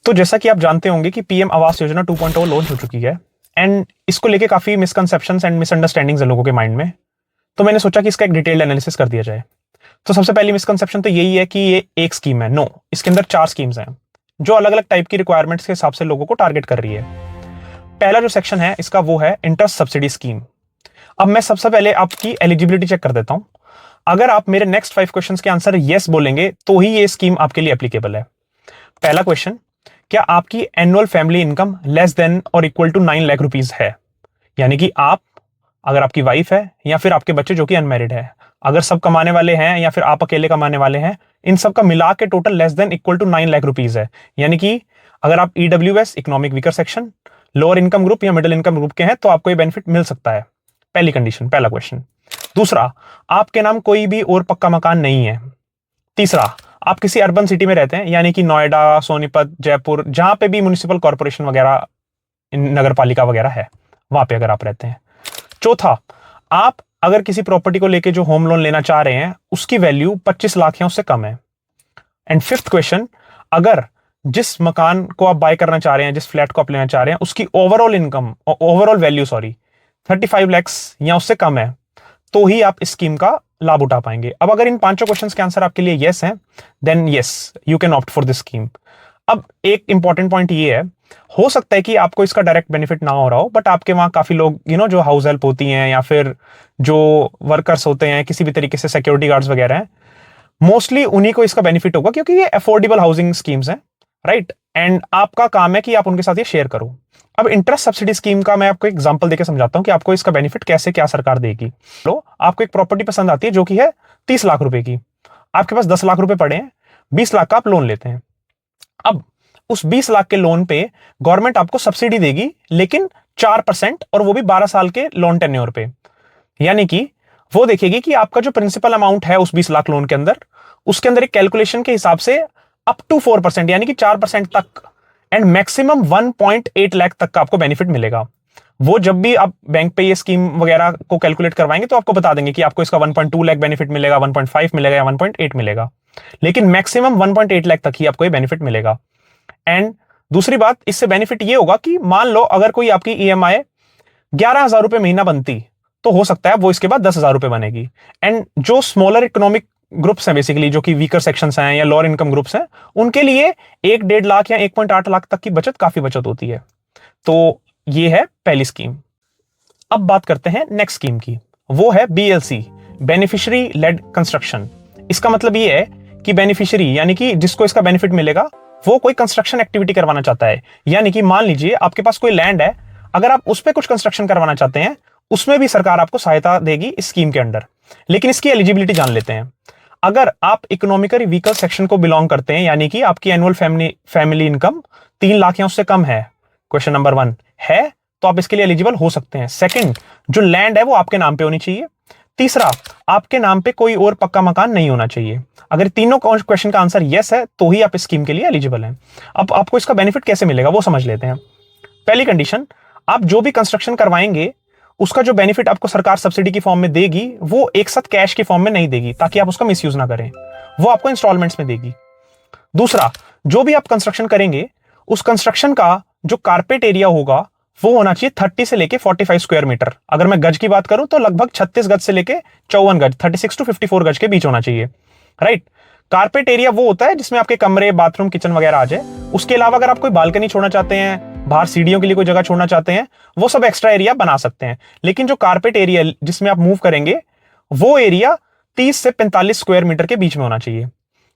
तो जैसा कि आप जानते होंगे कि पीएम आवास योजना 2.0 लॉन्च हो चुकी है एंड इसको लेके काफी मिसकंसेप्शंस एंड मिसअंडरस्टैंडिंग्स है लोगों के माइंड में। तो मैंने सोचा कि इसका एक डिटेल्ड एनालिसिस कर दिया जाए। तो सबसे पहली मिसकंसेप्शन तो यही है कि ये एक स्कीम है। नो, इसके अंदर 4 स्कीम्स हैं जो अलग अलग टाइप की रिक्वायरमेंट्स के हिसाब से लोगों को टारगेट कर रही है। पहला जो सेक्शन है इसका वो है इंटरेस्ट सब्सिडी स्कीम। अब मैं सबसे पहले आपकी एलिजिबिलिटी चेक कर देता हूं। अगर आप मेरे नेक्स्ट 5 क्वेश्चंस के आंसर यस बोलेंगे तो ही ये स्कीम आपके लिए एप्लीकेबल है। पहला क्वेश्चन, क्या आपकी annual family income less then और इक्वल टू 9 लाख रुपीज है? यानी कि आप, अगर आपकी वाइफ है या फिर आपके बच्चे जो कि अनमैरिड है, अगर सब कमाने वाले हैं या फिर आप अकेले कमाने वाले हैं, इन सब का मिला के total less than equal to 9 lakh rupees है। यानी कि अगर आप EWS, economic weaker section, lower income group या मिडिल इनकम ग्रुप के हैं तो आपको ये बेनिफिट मिल सकता है। पहली कंडीशन, पहला क्वेश्चन। दूसरा, आपके नाम कोई भी और पक्का मकान नहीं है। तीसरा, आप किसी अर्बन सिटी में रहते हैं, यानी कि नोएडा, सोनीपत, जयपुर, जहां पे भी म्युनिसिपल कॉर्पोरेशन वगैरह, नगर पालिका वगैरह है, वहां पे अगर आप रहते हैं। चौथा, आप अगर किसी प्रॉपर्टी को लेके जो होम लोन लेना चाह रहे हैं उसकी वैल्यू 25 लाख या उससे कम है। एंड फिफ्थ क्वेश्चन, अगर जिस मकान को आप बाय करना चाह रहे हैं, जिस फ्लैट को आप लेना चाह रहे हैं, उसकी overall income, overall value 35 lakhs या उससे कम है, तो ही आप इस स्कीम का लाभ उठा पाएंगे। अब अगर इन 5 क्वेश्चंस के आंसर आपके लिए यस हैं, then yes, you can opt for this scheme. अब एक इंपॉर्टेंट पॉइंट ये है, हो सकता है कि आपको इसका डायरेक्ट बेनिफिट ना हो रहा हो, बट आपके वहां काफी लोग जो हाउस हेल्प होती हैं या फिर जो वर्कर्स होते हैं, किसी भी तरीके से सिक्योरिटी गार्ड्स वगैरह हैं, मोस्टली उन्हीं को इसका बेनिफिट होगा क्योंकि ये अफोर्डेबल हाउसिंग स्कीम्स हैं, राइट। एंड आपका काम है कि आप उनके साथ ये शेयर करो। अब इंटरेस्ट सब्सिडी स्कीम का मैं आपको एग्जांपल देकर समझाता हूं कि आपको इसका बेनिफिट कैसे क्या सरकार देगी। लो, आपको एक प्रॉपर्टी पसंद आती है जो कि है 30 लाख रुपए की, आपके पास 10 लाख रुपए पड़े हैं, 20 लाख का आप लोन लेते हैं। अब उस 20 लाख के लोन पे गवर्नमेंट आपको सब्सिडी देगी, लेकिन 4%, और वो भी 12 साल के लोन टेन्योर पे। यानी कि वो देखेगी कि आपका जो प्रिंसिपल अमाउंट है उस 20 लाख लोन के अंदर, उसके अंदर एक कैलकुलेशन के हिसाब से अप टू 4%, यानी कि 4% तक, एंड मैक्सिमम 1.8 लाख तक का आपको बेनिफिट मिलेगा। वो जब भी आप बैंक पे ये स्कीम वगैरह को कैलकुलेट करवाएंगे तो आपको बता देंगे कि आपको इसका 1.2 लाख बेनिफिट मिलेगा, 1.5 मिलेगा या 1.8 मिलेगा, लेकिन मैक्सिमम 1.8 लाख तक ही आपको ये बेनिफिट मिलेगा। एंड दूसरी बात, इससे बेनिफिट ये होगा कि मान लो अगर कोई आपकी ईएमआई 11,000 रुपए महीना बनती, तो हो सकता है वो इसके बाद 10,000 रुपए बनेगी। एंड जो स्मॉलर इकोनॉमिक ग्रुप्स हैं, बेसिकली जो कि वीकर सेक्शंस हैं या लोअर इनकम ग्रुप्स हैं, उनके लिए 1.5 लाख या 1.8 लाख तक की बचत काफी बचत होती है। तो ये है पहली स्कीम। अब बात करते हैं नेक्स्ट स्कीम की, वो है बीएलसी, बेनिफिशियरी लेड कंस्ट्रक्शन। इसका मतलब ये है कि बेनिफिशियरी, यानी कि जिसको इसका बेनिफिट मिलेगा, वो कोई कंस्ट्रक्शन एक्टिविटी करवाना चाहता है। यानी कि मान लीजिए आपके पास कोई लैंड है, अगर आप उस पर कुछ कंस्ट्रक्शन करवाना चाहते हैं, उसमें भी सरकार आपको सहायता देगी इस स्कीम के अंडर। लेकिन इसकी एलिजिबिलिटी जान लेते हैं। अगर आप इकोनॉमिकली वीकर सेक्शन को बिलोंग करते हैं, यानी कि आपकी एनुअल फैमिली इनकम 3 लाख या उससे कम है, क्वेश्चन नंबर 1 है, तो आप इसके लिए एलिजिबल हो सकते हैं। सेकंड, जो लैंड है वो आपके नाम पे होनी चाहिए। तीसरा, आपके नाम पे कोई और पक्का मकान नहीं होना चाहिए। अगर तीनों क्वेश्चन का आंसर यस है तो ही आप इस स्कीम के लिए एलिजिबल हैं। अब आपको इसका बेनिफिट कैसे मिलेगा वो समझ लेते हैं। पहली कंडीशन, आप जो भी कंस्ट्रक्शन करवाएंगे उसका जो बेनिफिट आपको सरकार सब्सिडी की फॉर्म में देगी, वो एक साथ कैश की फॉर्म में नहीं देगी, ताकि आप उसका मिसयूज ना करें, वो आपको इंस्टॉलमेंट्स में देगी। दूसरा, जो भी आप कंस्ट्रक्शन करेंगे, उस कंस्ट्रक्शन का जो कारपेट एरिया होगा वो होना चाहिए 30 से लेके 45 स्क्वायर मीटर। अगर मैं गज की बात करूं तो लगभग 36 गज से लेके 54 गज, 36 टू 54 गज के बीच होना चाहिए, राइट। कारपेट एरिया वो होता है जिसमें आपके कमरे, बाथरूम, किचन वगैरह आ जाए। उसके अलावा अगर आप कोई बालकनी छोड़ना चाहते हैं, बाहर सीढ़ियों के लिए कोई जगह छोड़ना चाहते हैं, वो सब एक्स्ट्रा एरिया बना सकते हैं। लेकिन जो कारपेट एरिया जिसमें आप मूव करेंगे, वो एरिया 30 से 45 स्क्वायर मीटर के बीच में होना चाहिए,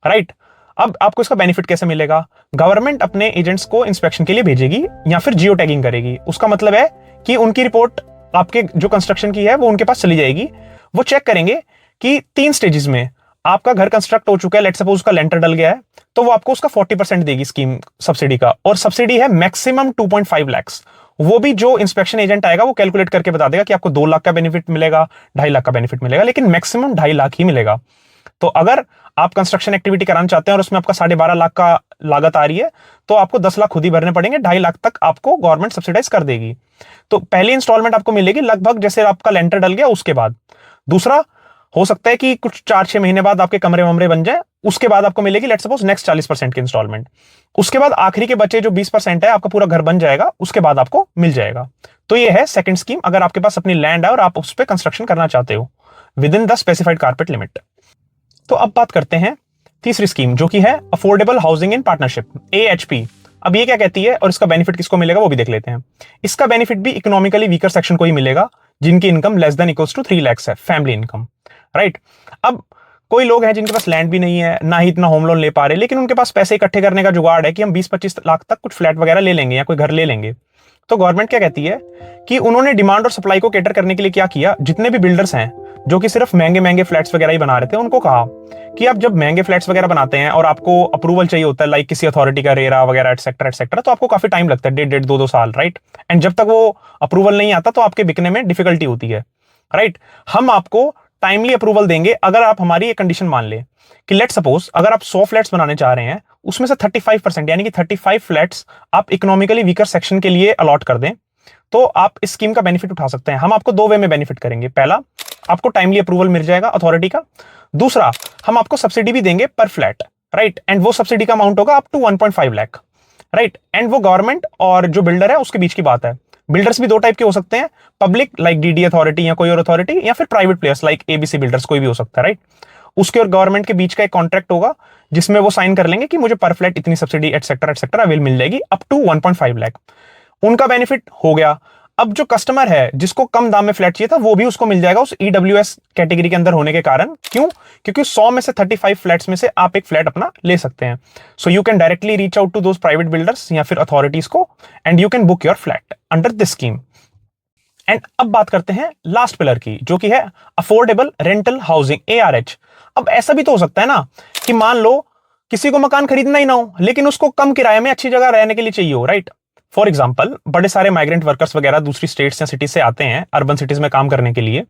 राइट। अब आपको इसका बेनिफिट कैसे मिलेगा? गवर्नमेंट अपने एजेंट्स को इंस्पेक्शन के लिए भेजेगी या फिर जियो टैगिंग करेगी। उसका मतलब है कि उनकी रिपोर्ट आपके जो कंस्ट्रक्शन की है वो उनके पास चली जाएगी। वो चेक करेंगे कि 3 स्टेजेस में आपका घर कंस्ट्रक्ट हो चुका है, लेट्स सपोज उसका लेंटर डल गया है, तो वो आपको उसका 40% देगी स्कीम सब्सिडी का, और सब्सिडी है मैक्सिमम 2.5 लाख। वो भी जो इंस्पेक्शन एजेंट आएगा वो कैलकुलेट करके बता देगा कि आपको 2 लाख का बेनिफिट मिलेगा, 2.5 लाख का बेनिफिट मिलेगा, लेकिन मैक्सिमम 2.5 लाख ही मिलेगा। तो अगर आप कंस्ट्रक्शन एक्टिविटी कराना चाहते हैं और उसमें आपका 12.5 लाख का लागत आ रही है, तो आपको 10 लाख खुद ही भरने पड़ेंगे, 2.5 लाख तक आपको गवर्नमेंट सब्सिडाइज कर देगी। तो पहली इंस्टॉलमेंट आपको मिलेगी लगभग जैसे आपका लेंटर डल गया उसके बाद। दूसरा, हो सकता है कि कुछ 4-6 महीने बाद आपके कमरे वमरे बन जाए, उसके बाद आपको मिलेगी लेट्स सपोज नेक्स्ट 40% की इंस्टॉलमेंट। उसके बाद आखिरी के बचे जो 20% है, आपका पूरा घर बन जाएगा, उसके बाद आपको मिल जाएगा। तो ये है सेकंड स्कीम, अगर आपके पास अपनी लैंड है और आप उस पर कंस्ट्रक्शन करना चाहते हो with in the specified carpet limit. तो अब बात करते हैं तीसरी स्कीम, जो कि है affordable housing in partnership, AHP। अब ये क्या कहती है और इसका बेनिफिट किसको मिलेगा वो भी देख लेते हैं। इसका बेनिफिट भी इकोनॉमिकली वीकर सेक्शन को ही मिलेगा, जिनकी income less than equals to 3 lakh है, फैमिली इनकम, राइट। अब कोई लोग हैं जिनके पास लैंड भी नहीं है, ना ही इतना होम लोन ले पा रहे, लेकिन उनके पास पैसे इकट्ठे करने का जुगाड़ है कि हम 20-25 लाख तक कुछ फ्लैट वगैरह ले लेंगे या कोई घर ले लेंगे। तो गवर्नमेंट क्या कहती है कि उन्होंने डिमांड और सप्लाई को कैटर करने के लिए क्या किया, जितने भी बिल्डर्स हैं जो कि सिर्फ महंगे महंगे फ्लैट्स वगैरह ही बना रहे थे, उनको कहा कि आप जब महंगे फ्लैट्स वगैरह बनाते हैं और आपको अप्रूवल चाहिए होता है, लाइक किसी अथॉरिटी का, रेरा वगैरह एटसेट्रा एटसेट्रा, तो आपको काफी टाइम लगता है, 1.5-2 साल, राइट। एंड जब तक वो अप्रूवल नहीं आता तो आपके बिकने में डिफिकल्टी होती है, राइट। हम आपको टाइमली अप्रूवल देंगे अगर आप हमारी ये कंडीशन मान ले कि लेट सपोज अगर आप 100 फ्लैट्स बनाने चाह रहे हैं, उसमें से 35% यानी कि 35 फ्लैट्स आप इकोनॉमिकली वीकर सेक्शन के लिए अलॉट कर दें, तो आप इस स्कीम का बेनिफिट उठा सकते हैं। हम आपको 2 वे में बेनिफिट करेंगे। पहला, आपको टाइमली अप्रूवल मिल जाएगा अथॉरिटी का। दूसरा, हम आपको सब्सिडी भी देंगे पर फ्लैट, राइट। एंड वो सब्सिडी का अमाउंट होगा up to 1.5 lakh, right. And वो गवर्नमेंट और जो बिल्डर है उसके बीच की बात है। बिल्डर्स भी 2 टाइप के हो सकते हैं, पब्लिक लाइक डीडी अथॉरिटी या कोई और अथॉरिटी, या फिर private players like ABC builders, कोई भी हो सकता है, राइट। उसके और गवर्नमेंट के बीच का एक कॉन्ट्रैक्ट होगा जिसमें वो साइन कर लेंगे कि मुझे पर फ्लैट इतनी सब्सिडी एटसेट्रा एटसेट्रा विल मिल जाएगी अप टू 1.5 लाख। उनका बेनिफिट हो गया। अब जो कस्टमर है जिसको कम दाम में फ्लैट चाहिए था, वो भी उसको मिल जाएगा उस EWS कैटेगरी के अंदर होने के कारण। क्यों? क्योंकि 100 में से 35 फ्लैट्स में से आप एक फ्लैट अपना ले सकते हैं। So you can directly reach out to those private builders या फिर अथॉरिटीज को, and you can book your flat under this scheme. And अब बात करते हैं लास्ट पिलर की, जो कि है अफोर्डेबल रेंटल हाउसिंग, ARH। अब ऐसा भी तो हो सकता है ना कि मान लो किसी को मकान खरीदना ही ना हो, लेकिन उसको कम किराए में अच्छी जगह रहने के लिए चाहिए हो, राइट। फॉर एग्जाम्पल, बड़े सारे माइग्रेंट वर्कर्स वगैरह दूसरी स्टेट्स या सिटीज से आते हैं अर्बन सिटीज में काम करने के लिए।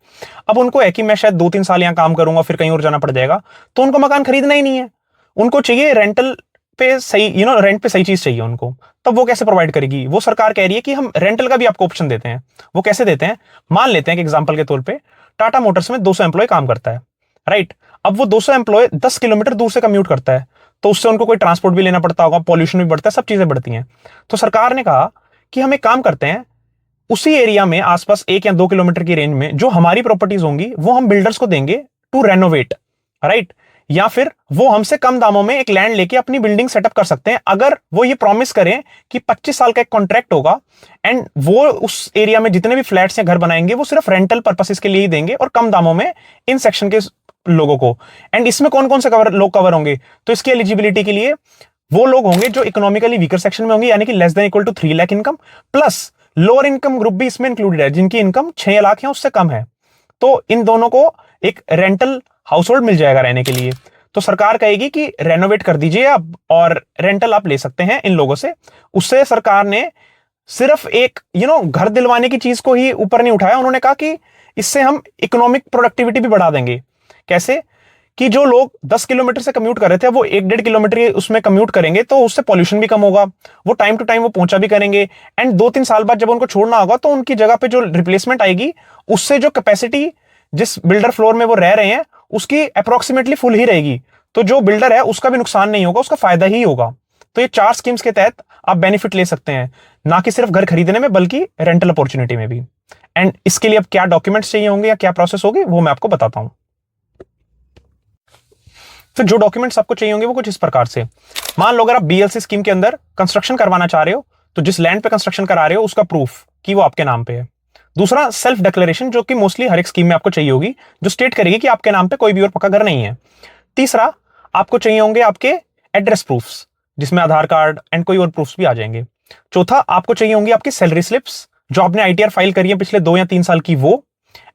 अब उनको है कि मैं शायद 2-3 साल यहाँ काम करूंगा फिर कहीं और जाना पड़ जाएगा, तो उनको मकान खरीदना ही नहीं है, उनको चाहिए रेंटल पे सही, रेंट पे सही चीज चाहिए उनको। तब वो कैसे प्रोवाइड करेगी? वो सरकार कह रही है कि हम रेंटल का भी आपको ऑप्शन देते हैं। वो कैसे देते हैं? मान लेते हैं कि एग्जांपल के तौर पे टाटा मोटर्स में 200 एम्प्लॉय काम करता है, राइट। अब वो 200 एम्प्लॉय 10 किलोमीटर दूर से कम्यूट करता है, तो उससे उनको कोई ट्रांसपोर्ट भी लेना पड़ता होगा, पॉल्यूशन भी बढ़ता है, सब चीजें बढ़ती हैं। तो सरकार ने कहा कि हम एक काम करते हैं, उसी एरिया में आसपास 1 या 2 किलोमीटर की रेंज में जो हमारी प्रॉपर्टीज होंगी वो हम बिल्डर्स को देंगे टू रेनोवेट, राइट। या फिर वो हमसे कम दामों में एक लैंड लेके अपनी बिल्डिंग सेटअप कर सकते हैं, अगर वो ये प्रॉमिस करें कि 25 साल का एक कॉन्ट्रैक्ट होगा, एंड वो उस एरिया में जितने भी फ्लैट्स या घर बनाएंगे वो सिर्फ रेंटल पर्पसेस के लिए ही देंगे और कम दामों में इन सेक्शन के लोगों को। एंड इसमें कौन कौन से लोग कवर होंगे? तो इसकी एलिजिबिलिटी के लिए वो लोग होंगे जो इकोनॉमिकली वीकर सेक्शन में होंगे, यानी कि less than equal to 3 lakh income, plus lower income group भी इसमें इंक्लूडेड है जिनकी इनकम 6 लाख या उससे कम है। तो इन दोनों को एक रेंटल हाउस होल्ड मिल जाएगा रहने के लिए। तो सरकार कहेगी कि रेनोवेट कर दीजिए आप और रेंटल आप ले सकते हैं इन लोगों से। उससे सरकार ने सिर्फ एक घर दिलवाने की चीज को ही ऊपर नहीं उठाया, उन्होंने कहा कि इससे हम इकोनॉमिक प्रोडक्टिविटी भी बढ़ा देंगे। कैसे? कि जो लोग 10 किलोमीटर से कम्यूट कर रहे थे वो 1-1.5 किलोमीटर उसमें कम्यूट करेंगे, तो उससे पॉल्यूशन भी कम होगा, वो टाइम टू टाइम वो पहुंचा भी करेंगे। एंड 2-3 साल बाद जब उनको छोड़ना होगा तो उनकी जगह पे जो रिप्लेसमेंट आएगी उससे जो कैपेसिटी जिस बिल्डर फ्लोर में वो रह रहे हैं उसकी अप्रोक्सीमेटली फुल ही रहेगी। तो जो बिल्डर है उसका भी नुकसान नहीं होगा, उसका फायदा ही होगा। तो ये 4 स्कीम्स के तहत आप बेनिफिट ले सकते हैं, ना कि सिर्फ घर खरीदने में बल्कि रेंटल अपॉर्चुनिटी में भी। एंड इसके लिए अब क्या डॉक्यूमेंट्स चाहिए होंगे या क्या प्रोसेस होगी वो मैं आपको बताता हूं। तो जो डॉक्यूमेंट्स आपको चाहिए होंगे वो कुछ इस प्रकार से। मान लो अगर आप BLC स्कीम के अंदर कंस्ट्रक्शन करवाना चाह रहे हो, तो जिस लैंड पे कंस्ट्रक्शन करा रहे हो उसका प्रूफ कि वो आपके नाम पे है। दूसरा, सेल्फ डिक्लेरेशन, जो कि मोस्टली हर एक स्कीम में आपको चाहिए होगी, जो स्टेट करेगी कि आपके नाम पे कोई भी और पक्का घर नहीं है। तीसरा, आपको चाहिए होंगे आपके एड्रेस प्रूफ्स, जिसमें आधार कार्ड एंड कोई और प्रूफ्स भी आ जाएंगे। चौथा, आपको चाहिए होंगी आपकी सैलरी स्लिप्स, जो आपने ITR फाइल करी है पिछले 2 या 3 साल की, वो।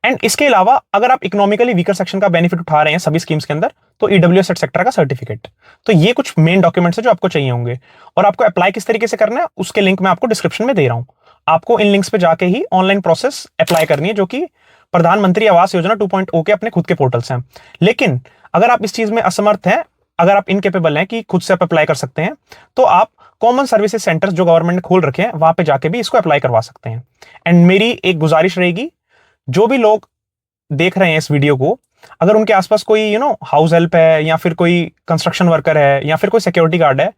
एंड इसके अलावा अगर आप इकोनॉमिकली वीकर सेक्शन का बेनिफिट उठा रहे हैं सभी स्कीम्स के अंदर, तो EWS एटसेट्रा का सर्टिफिकेट। तो ये कुछ मेन डॉक्यूमेंट्स है जो आपको चाहिए होंगे। और आपको अप्लाई किस तरीके से करना है उसके लिंक मैं आपको डिस्क्रिप्शन में दे रहा हूं। आपको इन लिंक्स पे जाके ही ऑनलाइन प्रोसेस अप्लाई करनी है, जो कि प्रधानमंत्री आवास योजना 2.0 के अपने खुद के पोर्टल्स हैं। लेकिन अगर आप इस चीज में असमर्थ हैं, अगर आप इनकेपेबल हैं कि खुद से आप अप्लाई कर सकते हैं, तो आप कॉमन सर्विसेज सेंटर्स जो गवर्नमेंट ने खोल रखे हैं वहां पे जाके भी इसको अप्लाई करवा सकते हैं। एंड मेरी एक गुजारिश रहेगी, जो भी लोग देख रहे हैं इस वीडियो को, अगर उनके आसपास कोई हाउस हेल्प है, या फिर कोई कंस्ट्रक्शन वर्कर है, या फिर कोई सिक्योरिटी गार्ड है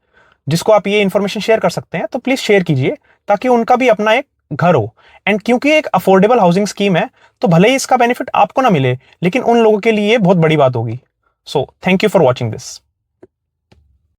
जिसको आप ये इन्फॉर्मेशन शेयर कर सकते हैं, तो प्लीज शेयर कीजिए, ताकि उनका भी अपना एक घर हो। एंड क्योंकि एक अफोर्डेबल हाउसिंग स्कीम है, तो भले ही इसका बेनिफिट आपको ना मिले, लेकिन उन लोगों के लिए बहुत बड़ी बात होगी। So thank you for watching this.